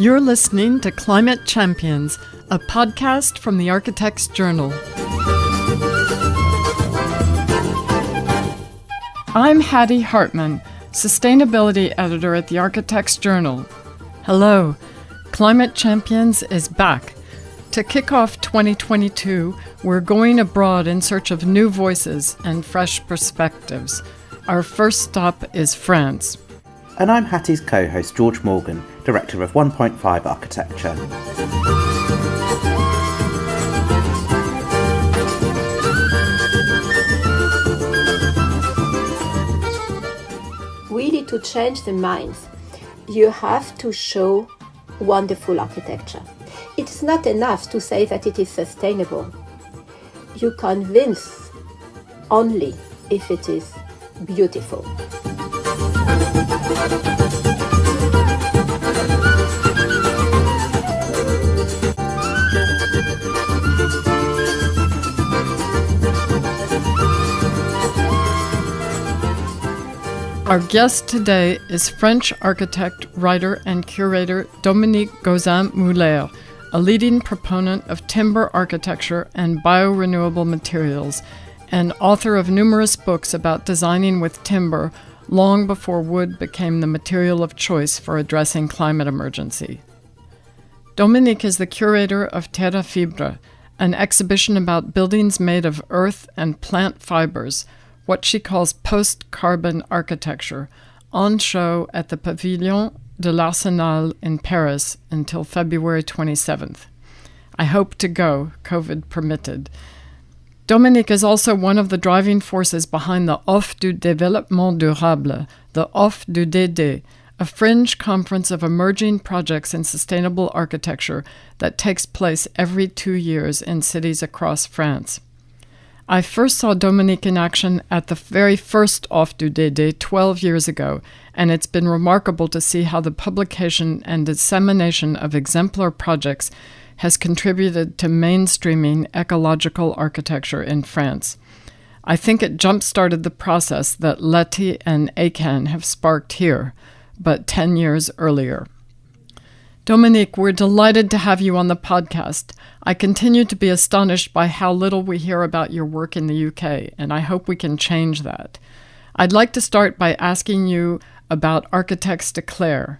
You're listening to Climate Champions, a podcast from the Architects Journal. I'm Hattie Hartman, Sustainability Editor at the Architects Journal. Hello, Climate Champions is back. To kick off 2022, we're going abroad in search of new voices and fresh perspectives. Our first stop is France. And I'm Hattie's co-host George Morgan, Director of 1.5 Architecture. Really, to change the minds, you have to show wonderful architecture. It's not enough to say that it is sustainable. You convince only if it is beautiful. Our guest today is French architect, writer, and curator Dominique Gauzin-Müller, a leading proponent of timber architecture and bio-renewable materials, and author of numerous books about designing with timber long before wood became the material of choice for addressing climate emergency. Dominique is the curator of Terra Fibre, an exhibition about buildings made of earth and plant fibers, what she calls post-carbon architecture, on show at the Pavillon de l'Arsenal in Paris until February 27th. I hope to go, COVID permitted. Dominique is also one of the driving forces behind the Offre du Développement Durable, the Offre du DD, a fringe conference of emerging projects in sustainable architecture that takes place every 2 years in cities across France. I first saw Dominique in action at the very first Offre du DD 12 years ago, and it's been remarkable to see how the publication and dissemination of exemplar projects has contributed to mainstreaming ecological architecture in France. I think it jump-started the process that Letty and Akan have sparked here, but 10 years earlier. Dominique, we're delighted to have you on the podcast. I continue to be astonished by how little we hear about your work in the UK, and I hope we can change that. I'd like to start by asking you about Architects Declare.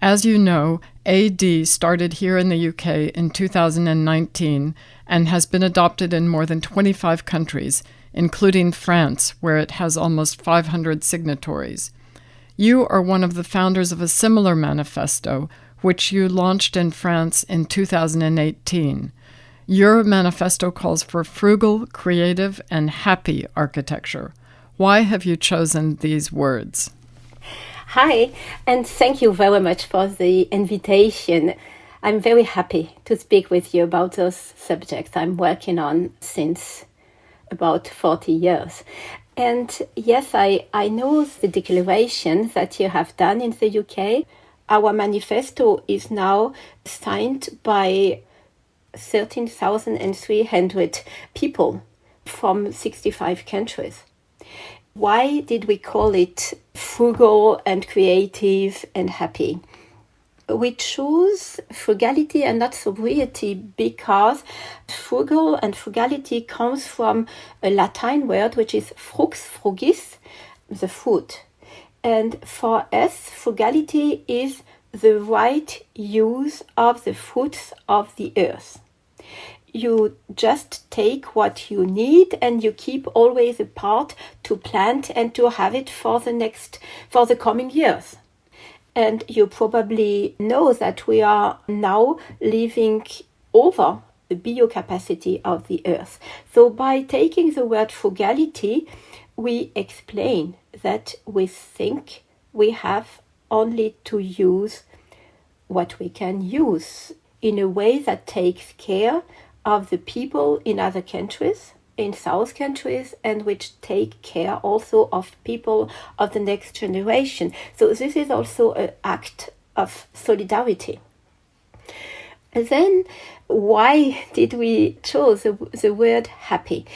As you know, AD started here in the UK in 2019 and has been adopted in more than 25 countries, including France, where it has almost 500 signatories. You are one of the founders of a similar manifesto, which you launched in France in 2018. Your manifesto calls for frugal, creative, and happy architecture. Why have you chosen these words? Hi, and thank you very much for the invitation. I'm very happy to speak with you about those subjects I'm working on since about 40 years. And yes, I know the declaration that you have done in the UK. Our manifesto is now signed by 13,300 people from 65 countries. Why did we call it frugal and creative and happy? We choose frugality and not sobriety because frugal and frugality comes from a Latin word which is frux, frugis, the fruit. And for us, frugality is the right use of the fruits of the earth. You just take what you need and you keep always a part to plant and to have it for the coming years. And you probably know that we are now living over the biocapacity of the earth. So by taking the word frugality, we explain that we think we have only to use what we can use in a way that takes care of the people in other countries, in South countries, and which take care also of people of the next generation. So this is also an act of solidarity. And then why did we choose the word happy?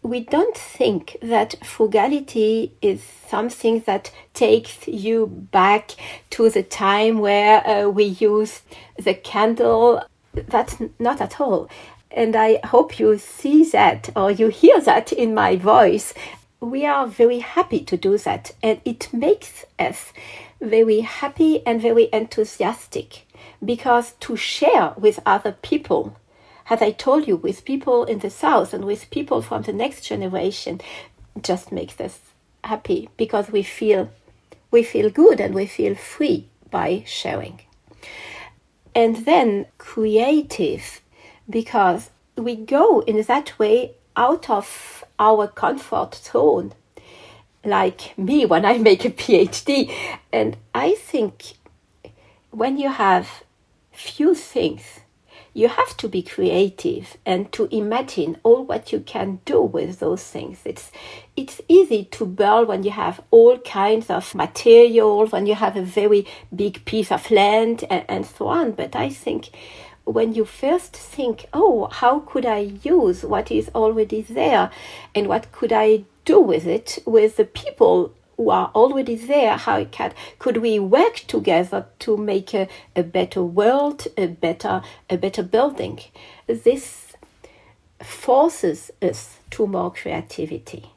we don't think that frugality is something that takes you back to the time where we use the candle. That's not at all. And I hope you see that or you hear that in my voice. We are very happy to do that, and it makes us very happy and very enthusiastic, because to share with other people, as I told you, with people in the South and with people from the next generation, just makes us happy, because we feel good and we feel free by sharing. And then creative, because we go in that way out of our comfort zone, like me when I make a PhD. And I think when you have few things, you have to be creative and to imagine all what you can do with those things. It's easy to build when you have all kinds of materials, when you have a very big piece of land and so on. But I think when you first think, oh, how could I use what is already there, and what could I do with it, with the people who are already there, could we work together to make a better world, a better building? This forces us to more creativity.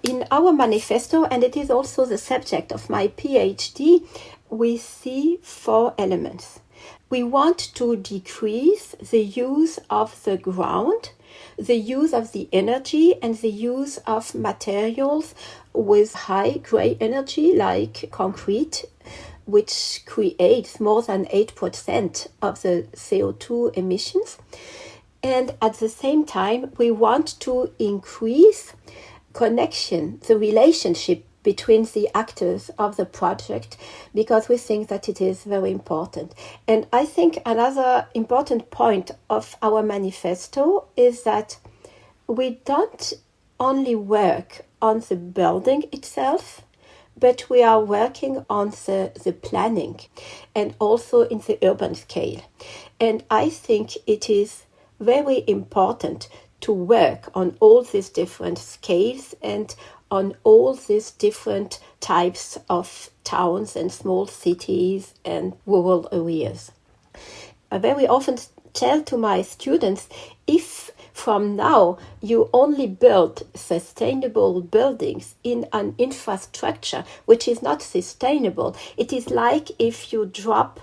In our manifesto, and it is also the subject of my PhD, we see 4 elements. We want to decrease the use of the ground, the use of the energy, and the use of materials with high gray energy like concrete, which creates more than 8% of the CO2 emissions. And at the same time, we want to increase connection, the relationship between the actors of the project, because we think that it is very important. And I think another important point of our manifesto is that we don't only work on the building itself, but we are working on the planning and also in the urban scale. And I think it is very important to work on all these different scales and on all these different types of towns and small cities and rural areas. I very often tell to my students, if from now you only build sustainable buildings in an infrastructure which is not sustainable, it is like if you drop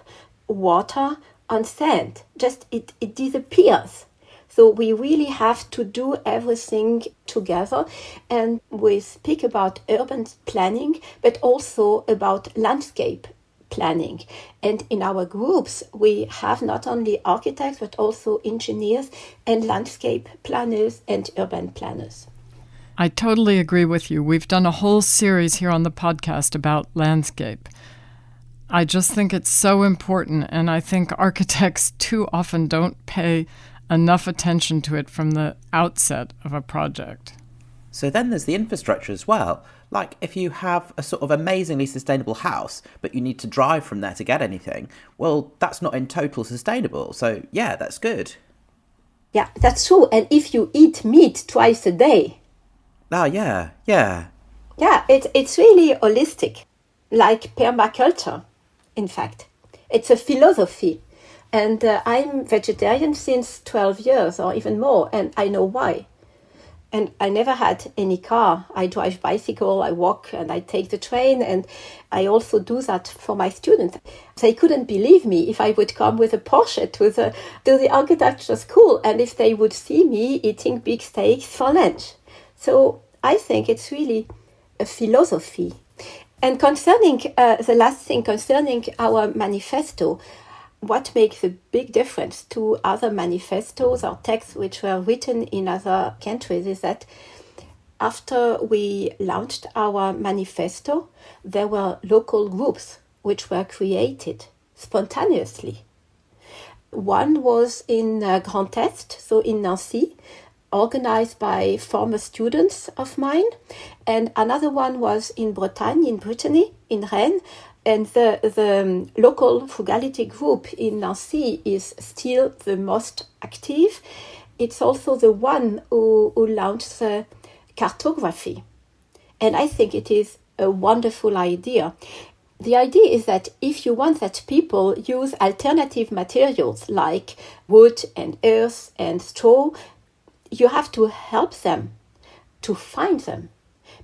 water on sand, just it disappears. So we really have to do everything together, and we speak about urban planning, but also about landscape planning. And in our groups, we have not only architects, but also engineers and landscape planners and urban planners. I totally agree with you. We've done a whole series here on the podcast about landscape. I just think it's so important, and I think architects too often don't pay enough attention to it from the outset of a project. So then there's the infrastructure as well. Like if you have a sort of amazingly sustainable house, but you need to drive from there to get anything, well, that's not in total sustainable. So yeah, that's good. Yeah, that's true. And if you eat meat twice a day. Oh, yeah. Yeah, it's really holistic, like permaculture, in fact. It's a philosophy. And I'm vegetarian since 12 years or even more, and I know why. And I never had any car. I drive bicycle, I walk, and I take the train, and I also do that for my students. They couldn't believe me if I would come with a Porsche to the architecture school, and if they would see me eating big steaks for lunch. So I think it's really a philosophy. And concerning the last thing, concerning our manifesto, what makes a big difference to other manifestos or texts which were written in other countries is that after we launched our manifesto, there were local groups which were created spontaneously. One was in Grand Est, so in Nancy, organized by former students of mine, and another one was in Bretagne, in Brittany, in Rennes. And the local frugality group in Nancy is still the most active. it's also the one who launched cartography. And I think it is a wonderful idea. The idea is that if you want that people use alternative materials like wood and earth and straw, you have to help them to find them.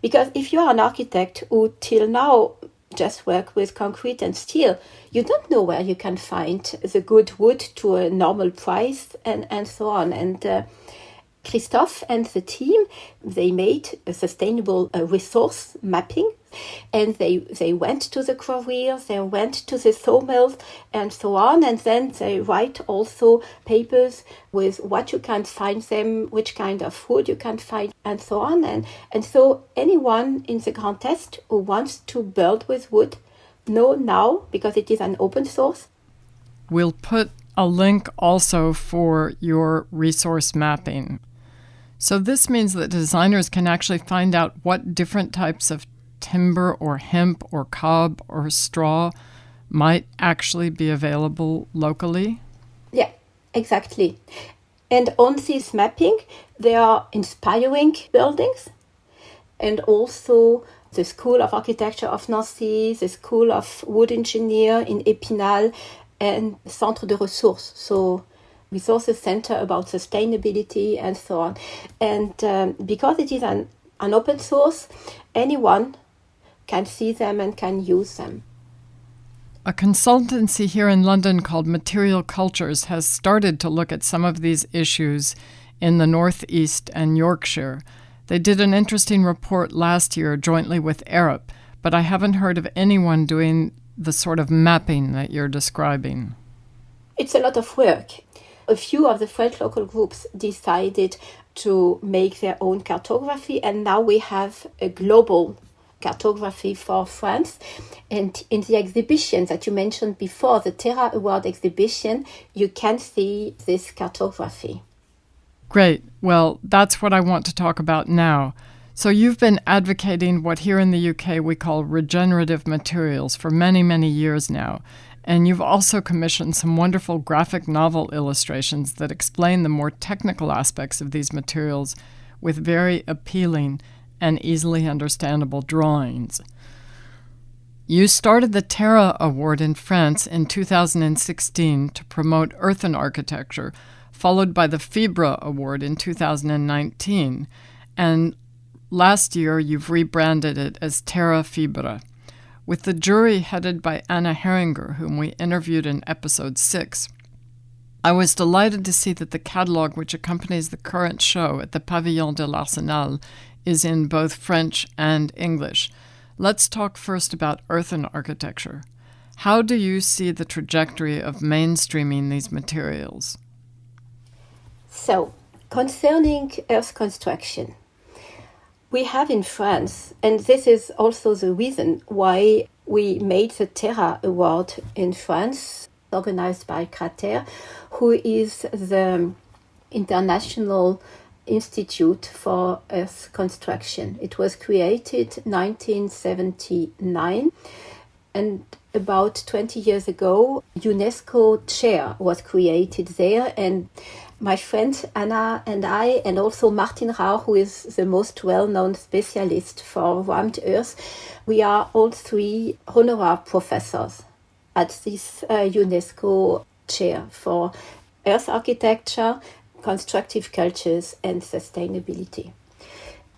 Because if you are an architect who till now just work with concrete and steel, you don't know where you can find the good wood to a normal price and so on. And Christophe and the team, they made a sustainable resource mapping, and they went to the quarries, they went to the sawmills and so on, and then they write also papers with what you can find them, which kind of wood you can find, and so on. And so anyone in the Grand Est who wants to build with wood know now, because it is an open source. We'll put a link also for your resource mapping. So this means that designers can actually find out what different types of timber or hemp or cob or straw might actually be available locally? Yeah, exactly. And on this mapping, there are inspiring buildings, and also the School of Architecture of Nancy, the School of Wood Engineer in Épinal, and Centre de Ressources, so resources center about sustainability and so on. And because it is an open source, anyone can see them and can use them. A consultancy here in London called Material Cultures has started to look at some of these issues in the Northeast and Yorkshire. They did an interesting report last year jointly with Arup, but I haven't heard of anyone doing the sort of mapping that you're describing. It's a lot of work. A few of the French local groups decided to make their own cartography, and now we have a global cartography for France. And in the exhibition that you mentioned before, the Terra Award exhibition, you can see this cartography. Great. Well, that's what I want to talk about now. So you've been advocating what here in the UK we call regenerative materials for many, many years now. And you've also commissioned some wonderful graphic novel illustrations that explain the more technical aspects of these materials with very appealing and easily understandable drawings. You started the Terra Award in France in 2016 to promote earthen architecture, followed by the Fibre Award in 2019. And last year, you've rebranded it as Terra Fibre. With the jury headed by Anna Heringer, whom we interviewed in episode 6. I was delighted to see that the catalogue which accompanies the current show at the Pavillon de l'Arsenal is in both French and English. Let's talk first about earthen architecture. How do you see the trajectory of mainstreaming these materials? So, concerning earth construction, we have in France, and this is also the reason why we made the Terra Award in France, organized by Crater, who is the International Institute for Earth Construction. It was created in 1979, and about 20 years ago, UNESCO chair was created there, and my friend Anna and I, and also Martin Rau, who is the most well-known specialist for rammed earth, we are all three honorary professors at this UNESCO chair for earth architecture, constructive cultures, and sustainability.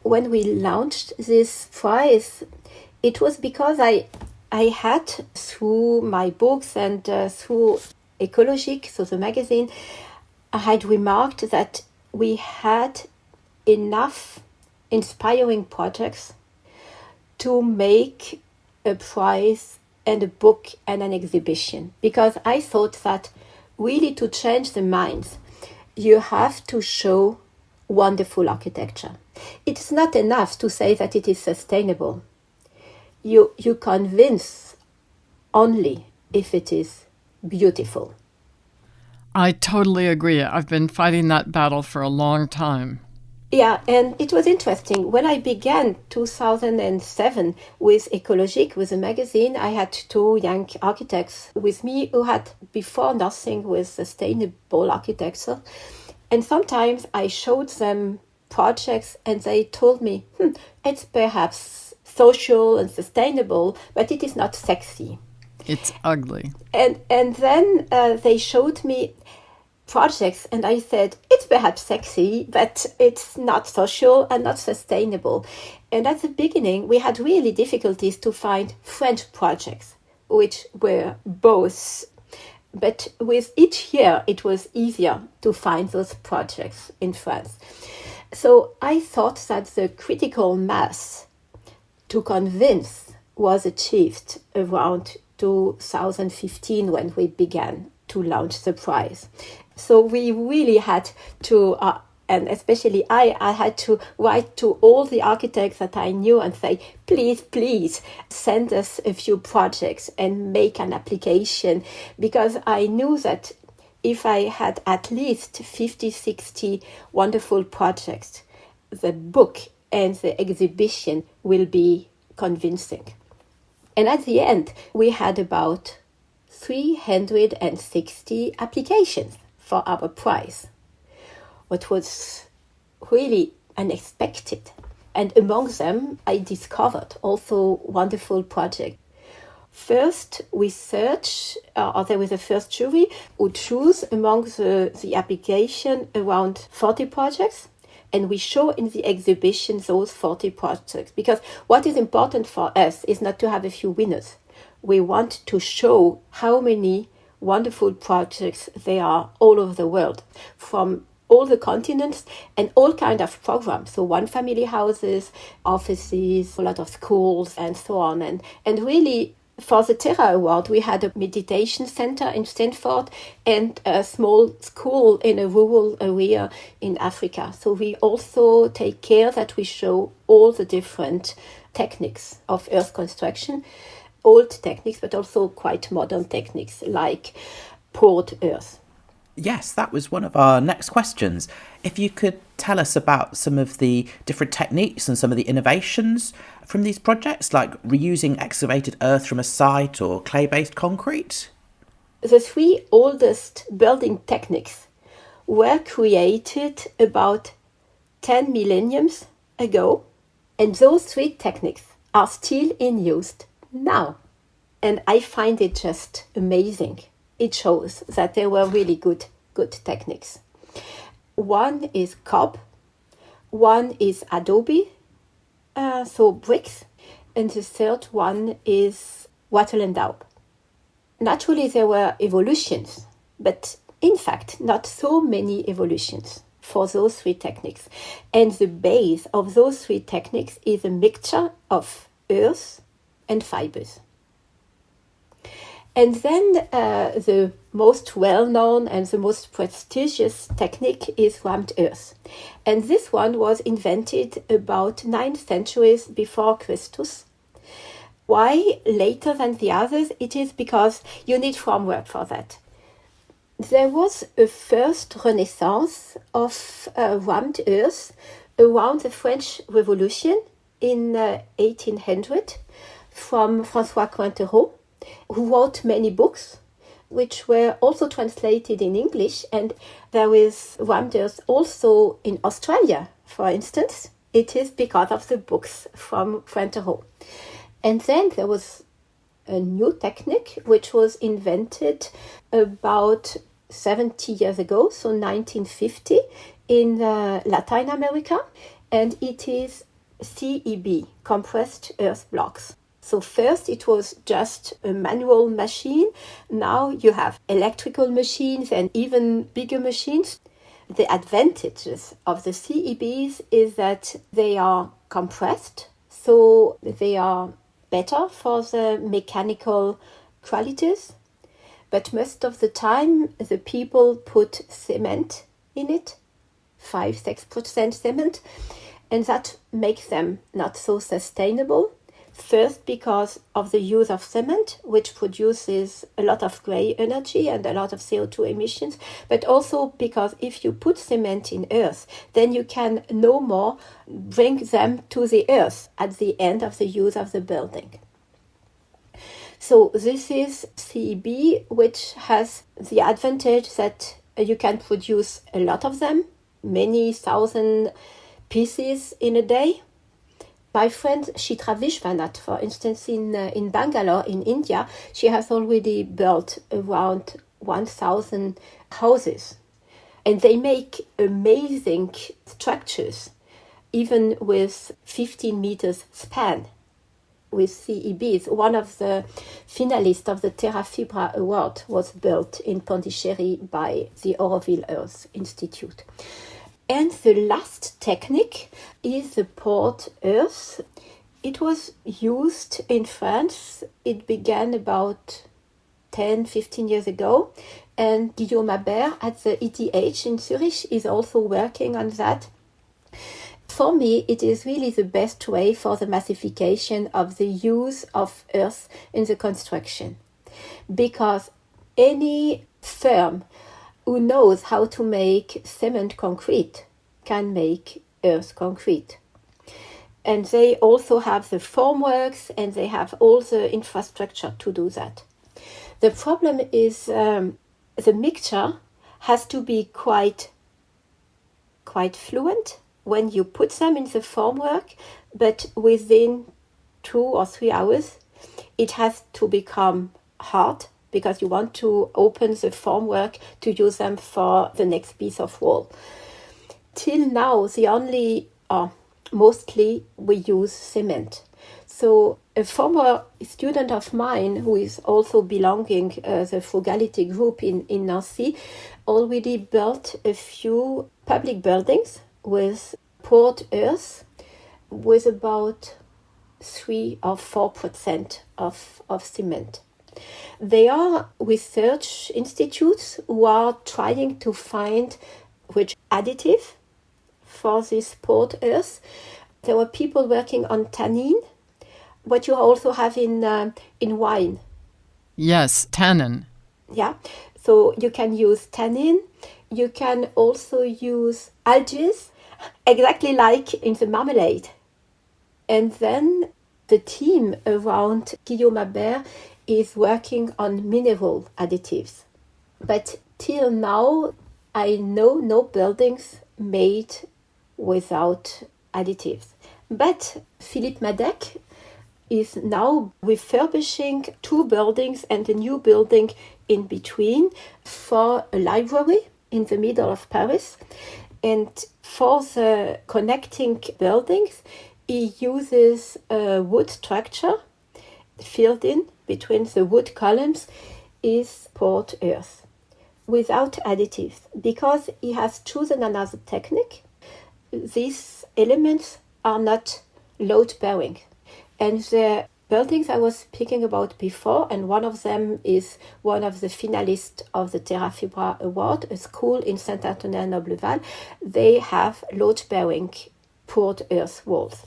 When we launched this prize, it was because I had, through my books and through Ecological, so the magazine, I had remarked that we had enough inspiring projects to make a prize and a book and an exhibition. Because I thought that really to change the minds, you have to show wonderful architecture. It's not enough to say that it is sustainable. You convince only if it is beautiful. I totally agree. I've been fighting that battle for a long time. Yeah, and it was interesting. When I began 2007 with Ecologique, with a magazine, I had two young architects with me who had before nothing with sustainable architecture. And sometimes I showed them projects and they told me, it's perhaps social and sustainable, but it is not sexy. It's ugly. And then they showed me projects and I said, it's perhaps sexy, but it's not social and not sustainable. And at the beginning, we had really difficulties to find French projects, which were both. But with each year, it was easier to find those projects in France. So I thought that the critical mass to convince was achieved around 2015 when we began to launch the prize. So we really had to, and especially I had to write to all the architects that I knew and say, please send us a few projects and make an application, because I knew that if I had at least 50, 60 wonderful projects, the book and the exhibition will be convincing. And at the end, we had about 360 applications for our prize, what was really unexpected. And among them, I discovered also wonderful projects. First, we searched, or there was a first jury who chose among the application around 40 projects. And we show in the exhibition those 40 projects. Because what is important for us is not to have a few winners. We want to show how many wonderful projects there are all over the world, from all the continents and all kinds of programs. So one family houses, offices, a lot of schools and so on. And really, for the Terra Award, we had a meditation center in Stanford and a small school in a rural area in Africa. So we also take care that we show all the different techniques of earth construction, old techniques, but also quite modern techniques like poured earth. Yes, that was one of our next questions. If you could tell us about some of the different techniques and some of the innovations from these projects, like reusing excavated earth from a site or clay-based concrete? The three oldest building techniques were created about 10 millenniums ago, and those three techniques are still in use now. And I find it just amazing. It shows that they were really good techniques. One is cob, one is adobe, so bricks, and the third one is wattle and daub. Naturally, there were evolutions, but in fact, not so many evolutions for those three techniques. And the base of those three techniques is a mixture of earth and fibers. And then the most well-known and the most prestigious technique is rammed earth. And this one was invented about 9 centuries before Christus. Why later than the others? It is because you need formwork for that. There was a first renaissance of rammed earth around the French Revolution in 1800 from François Cointreau, who wrote many books, which were also translated in English. And there is rammed earth also in Australia, for instance. It is because of the books from Cointreau. And then there was a new technique, which was invented about 70 years ago, so 1950, in Latin America. And it is CEB, compressed earth blocks. So first it was just a manual machine. Now you have electrical machines and even bigger machines. The advantages of the CEBs is that they are compressed, so they are better for the mechanical qualities. But most of the time the people put cement in it, 5-6% cement, and that makes them not so sustainable. First, because of the use of cement, which produces a lot of grey energy and a lot of CO2 emissions, but also because if you put cement in earth, then you can no more bring them to the earth at the end of the use of the building. So this is CEB, which has the advantage that You can produce a lot of them, many thousand pieces in a day. My friend Chitra Vishwanath, for instance, in Bangalore, in India, she has already built around 1,000 houses. And they make amazing structures, even with 15 meters span, with CEBs. One of the finalists of the Terra Fibra Award was built in Pondicherry by the Auroville Earth Institute. And the last technique is the poured earth. It was used in France. It began about 10, 15 years ago. And Guillaume Habert at the ETH in Zurich is also working on that. For me, it is really the best way for the massification of the use of earth in the construction. Because any firm who knows how to make cement concrete can make earth concrete. And they also have the formworks and they have all the infrastructure to do that. The problem is the mixture has to be quite fluent when you put them in the formwork, but within 2 or 3 hours, it has to become hard because you want to open the formwork to use them for the next piece of wall. Till now, mostly we use cement. So a former student of mine who is also belonging the frugality group in Nancy already built a few public buildings with poured earth with about 3 or 4% of cement. They are research institutes who are trying to find which additive for this poured earth. There were people working on tannin, what you also have in wine. Yes, tannin. Yeah, so you can use tannin. You can also use algae, exactly like in the marmalade. And then the team around Guillaume Habert is working on mineral additives. But till now, I know no buildings made without additives. But Philippe Madec is now refurbishing 2 buildings and a new building in between for a library in the middle of Paris. And for the connecting buildings, he uses a wood structure filled in between the wood columns is poured earth without additives. Because he has chosen another technique, these elements are not load-bearing. And the buildings I was speaking about before, and one of them is one of the finalists of the Terra Fibra Award, a school in Saint-Antonin-Nobleval, they have load-bearing poured earth walls.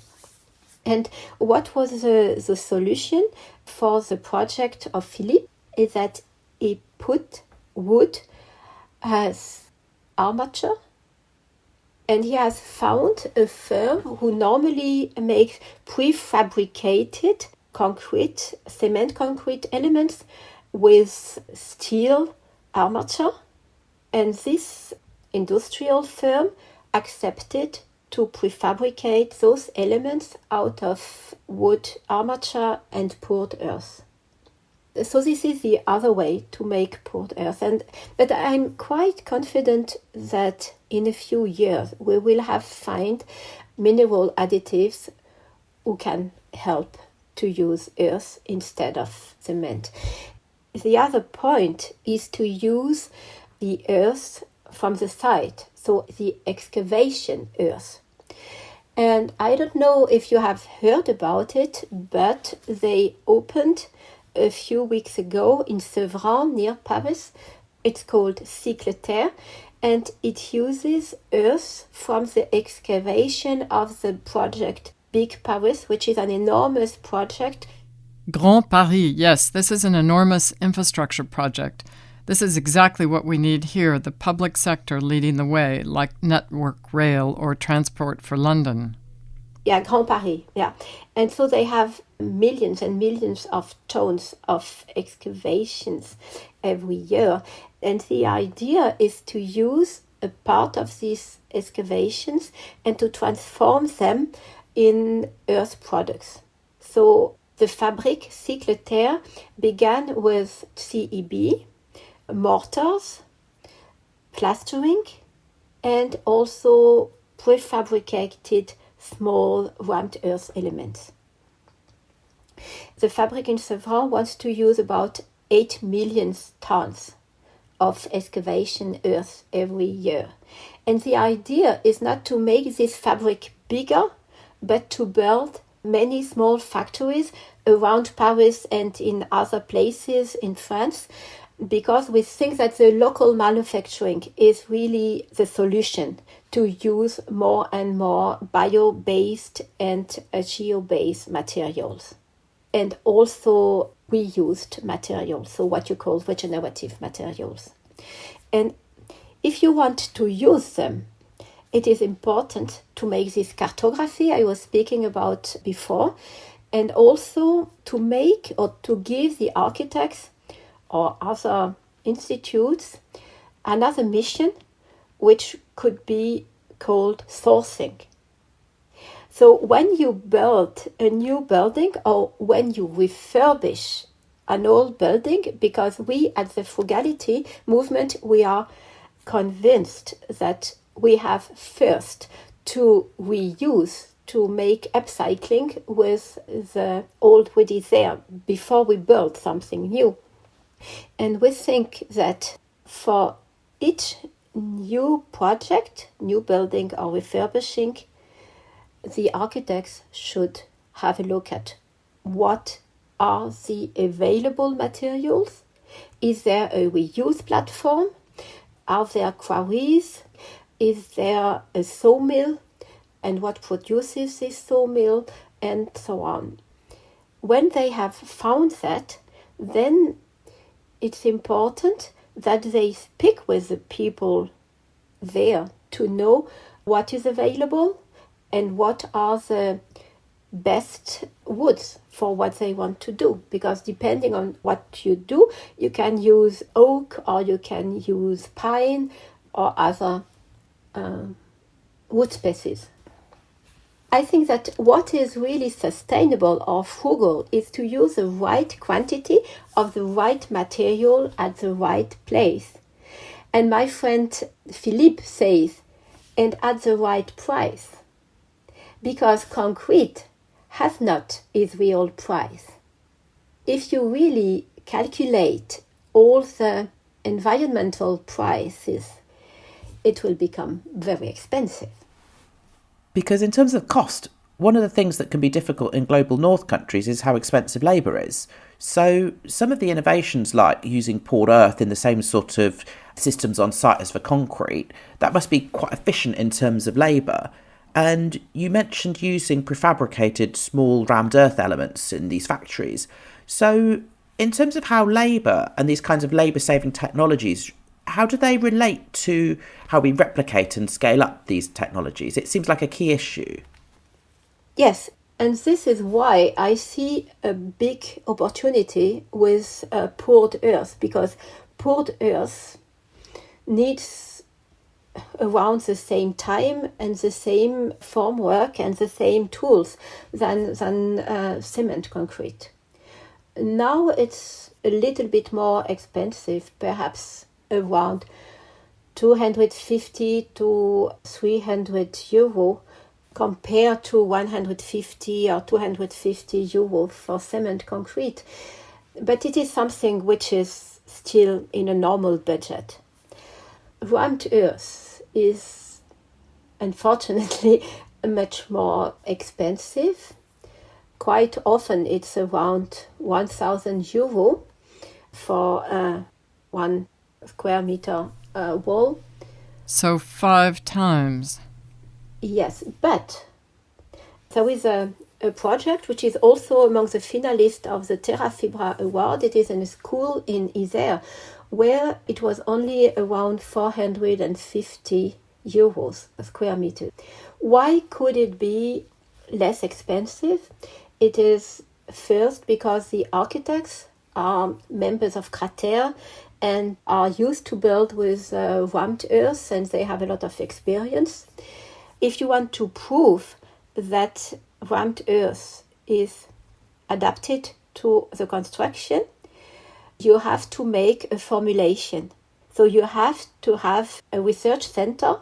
And what was the solution for the project of Philippe is that he put wood as armature. And he has found a firm who normally makes prefabricated concrete, cement concrete elements with steel armature. And this industrial firm accepted to prefabricate those elements out of wood armature and poured earth. So this is the other way to make poured earth. But I'm quite confident that in a few years we will have find mineral additives who can help to use earth instead of cement. The other point is to use the earth from the site, so the excavation earth. And I don't know if you have heard about it, but they opened a few weeks ago in Sevran near Paris. It's called Cycle Terre, and it uses earth from the excavation of the project Big Paris, which is an enormous project. Grand Paris, yes, this is an enormous infrastructure project. This is exactly what we need here, the public sector leading the way, like Network Rail or Transport for London. Yeah, Grand Paris, yeah. And so they have millions and millions of tons of excavations every year. And the idea is to use a part of these excavations and to transform them in earth products. So the Fabrique Cycle Terre began with CEB, mortars, plastering, and also prefabricated small rammed earth elements. The Fabrique in Sevran wants to use about 8 million tons of excavation earth every year. And the idea is not to make this fabric bigger, but to build many small factories around Paris and in other places in France, because we think that the local manufacturing is really the solution to use more and more bio-based and geo-based materials. And also reused materials, so what you call regenerative materials. And if you want to use them, it is important to make this cartography I was speaking about before, and also to make or to give the architects or other institutes another mission, which could be called sourcing. So when you build a new building or when you refurbish an old building, because we at the Frugality movement, we are convinced that we have first to reuse, to make upcycling with the already there before we build something new. And we think that for each new project, new building or refurbishing, the architects should have a look at what are the available materials. Is there a reuse platform? Are there quarries? Is there a sawmill? And what produces this sawmill? And so on. When they have found that, then it's important that they speak with the people there to know what is available and what are the best woods for what they want to do. Because depending on what you do, you can use oak or you can use pine or other wood species. I think that what is really sustainable or frugal is to use the right quantity of the right material at the right place. And my friend Philippe says, and at the right price. Because concrete has not its real price. If you really calculate all the environmental prices, it will become very expensive. Because in terms of cost, one of the things that can be difficult in global north countries is how expensive labour is. So some of the innovations like using poured earth in the same sort of systems on site as for concrete, that must be quite efficient in terms of labour. And you mentioned using prefabricated small rammed earth elements in these factories. So in terms of how labour and these kinds of labour-saving technologies, how do they relate to how we replicate and scale up these technologies? It seems like a key issue. Yes, and this is why I see a big opportunity with poured earth, because poured earth needs around the same time and the same formwork and the same tools than cement concrete. Now it's a little bit more expensive, perhaps around 250 to 300 euro compared to 150 or 250 euro for cement concrete. But it is something which is still in a normal budget. Rammed earth is unfortunately much more expensive. Quite often it's around 1,000 euro for 1 square meter wall. So 5 times. Yes, but there is a project which is also among the finalists of the Terra Fibra Award. It is in a school in Isère where it was only around 450 euros a square meter. Why could it be less expensive? It is first because the architects are members of Crater and are used to build with rammed earth, and they have a lot of experience. If you want to prove that rammed earth is adapted to the construction, you have to make a formulation. So you have to have a research center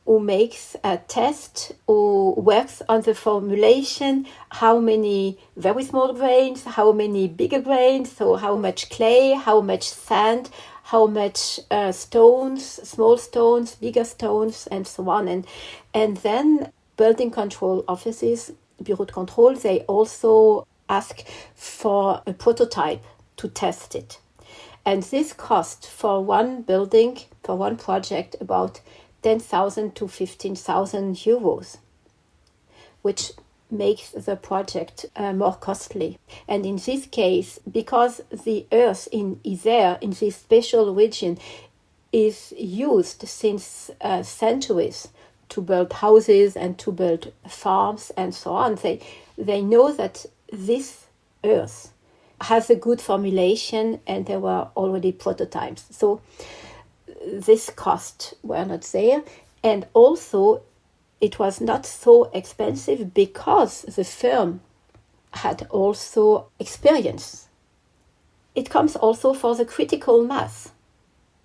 who makes a test, who works on the formulation, how many very small grains, how many bigger grains, so how much clay, how much sand, how much stones, small stones, bigger stones, and so on. And then building control offices, Bureau de Contrôle, they also ask for a prototype to test it. And this cost for one building, for one project, about 10,000 to 15,000 euros, which makes the project more costly. And in this case, because the earth is there in this special region is used since centuries to build houses and to build farms and so on, they know that this earth has a good formulation, and there were already prototypes. So this cost were not there, and also it was not so expensive because the firm had also experience. It comes also for the critical mass.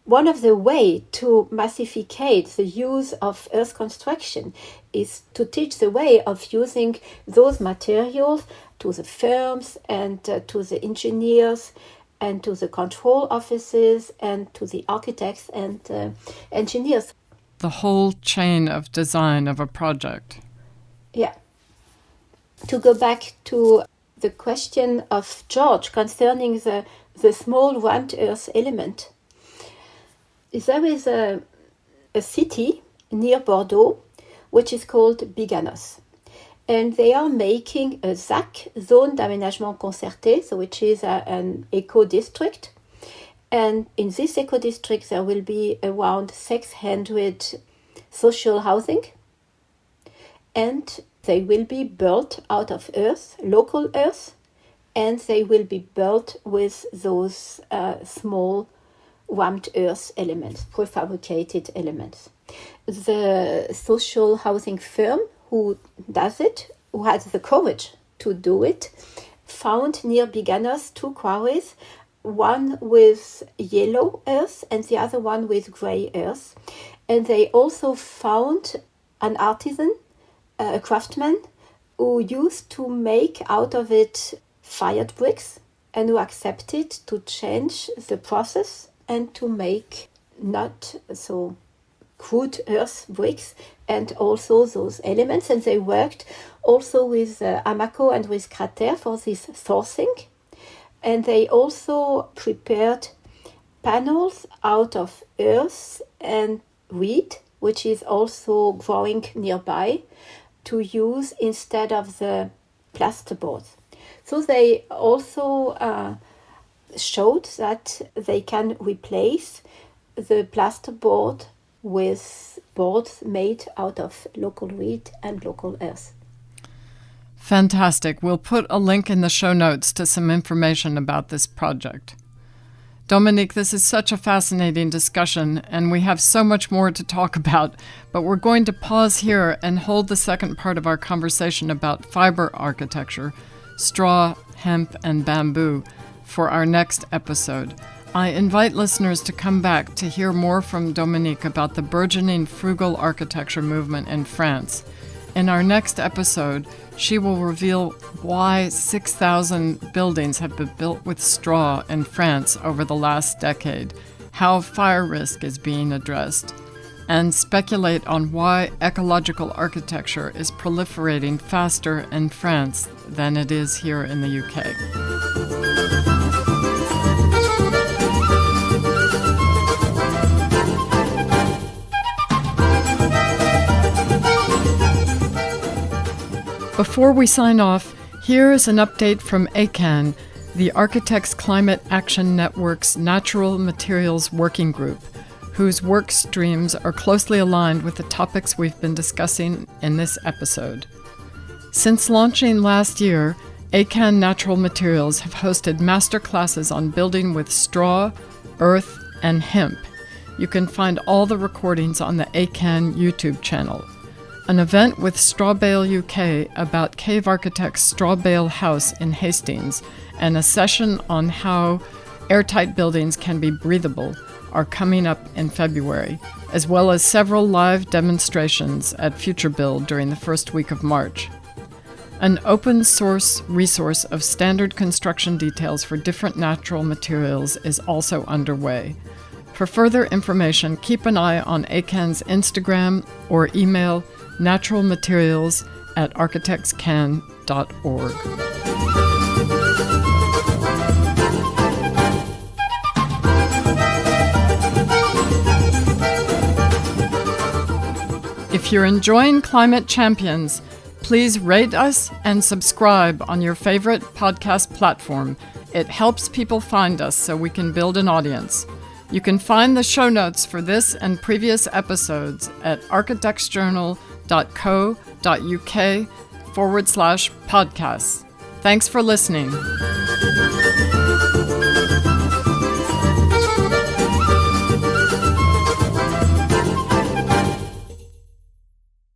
One of the ways to massificate the use of earth construction is to teach the way of using those materials to the firms and to the engineers and to the control offices and to the architects and engineers. The whole chain of design of a project. Yeah. To go back to the question of George concerning the small rammed earth element, there is a city near Bordeaux which is called Biganos. And they are making a ZAC, Zone d'Aménagement Concerté, so which is an eco-district. And in this eco-district, there will be around 600 social housing. And they will be built out of earth, local earth, and they will be built with those small rammed earth elements, prefabricated elements. The social housing firm who does it, who has the courage to do it, found near Biganos 2 quarries, one with yellow earth and the other one with grey earth. And they also found an artisan, a craftsman, who used to make out of it fired bricks and who accepted to change the process and to make not so crude earth bricks and also those elements. And they worked also with Amaco and with Crater for this sourcing. And they also prepared panels out of earth and reed, which is also growing nearby, to use instead of the plasterboard. So they also showed that they can replace the plasterboard with boards made out of local reed and local earth. Fantastic. We'll put a link in the show notes to some information about this project. Dominique, this is such a fascinating discussion, and we have so much more to talk about, but we're going to pause here and hold the second part of our conversation about fiber architecture, straw, hemp, and bamboo, for our next episode. I invite listeners to come back to hear more from Dominique about the burgeoning frugal architecture movement in France. In our next episode, she will reveal why 6,000 buildings have been built with straw in France over the last decade, how fire risk is being addressed, and speculate on why ecological architecture is proliferating faster in France than it is here in the UK. Before we sign off, here is an update from ACAN, the Architects Climate Action Network's Natural Materials Working Group, whose work streams are closely aligned with the topics we've been discussing in this episode. Since launching last year, ACAN Natural Materials have hosted master classes on building with straw, earth, and hemp. You can find all the recordings on the ACAN YouTube channel. An event with Strawbale UK about cave architect's Strawbale House in Hastings and a session on how airtight buildings can be breathable are coming up in February, as well as several live demonstrations at FutureBuild during the first week of March. An open source resource of standard construction details for different natural materials is also underway. For further information, keep an eye on ACAN's Instagram or email naturalmaterials@architectscan.org. If you're enjoying Climate Champions, please rate us and subscribe on your favorite podcast platform. It helps people find us so we can build an audience. You can find the show notes for this and previous episodes at architectsjournal.co.uk/podcasts. Thanks for listening.